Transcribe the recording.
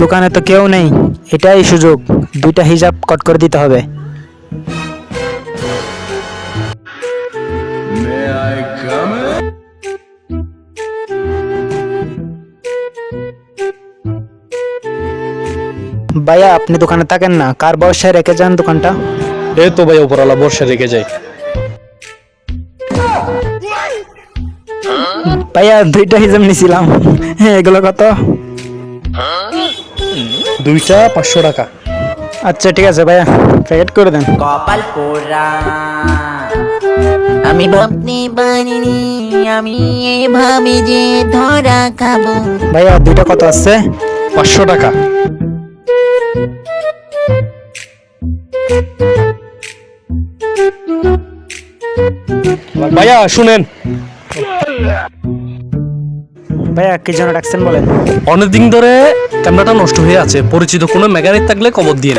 দোকানে তো কেউ নেই, এটাই সুযোগ, দুইটা হিজাব কট করে দিতে হবে। ভাইয়া আপনি দোকানে থাকেন না, কার বর্ষায় রেখে যান দোকানটা? এই তো ভাই উপরওয়ালা বর্ষা রেখে যায়। ভাইয়া দুইটা হিজাব নিছিলাম, হ্যাঁ এগুলো কত? দুইটা 500 টাকা। আচ্ছা ঠিক আছে ভাইয়া, প্যাকেট করে দেন। কপাল পোড়া, আমি ভাবতে পারিনি আমি এভাবে যে ধরা খাবো। ভাইয়া দুইটা কত আছে? 500 টাকা। ভাইয়া শুনেন, ভাইয়া কি জন্য ডাকছেন বলেন? অনেকদিন ধরে ক্যামেরাটা নষ্ট হয়ে আছে, পরিচিত কোনো মেকানিক থাকলে খবর দিয়ে।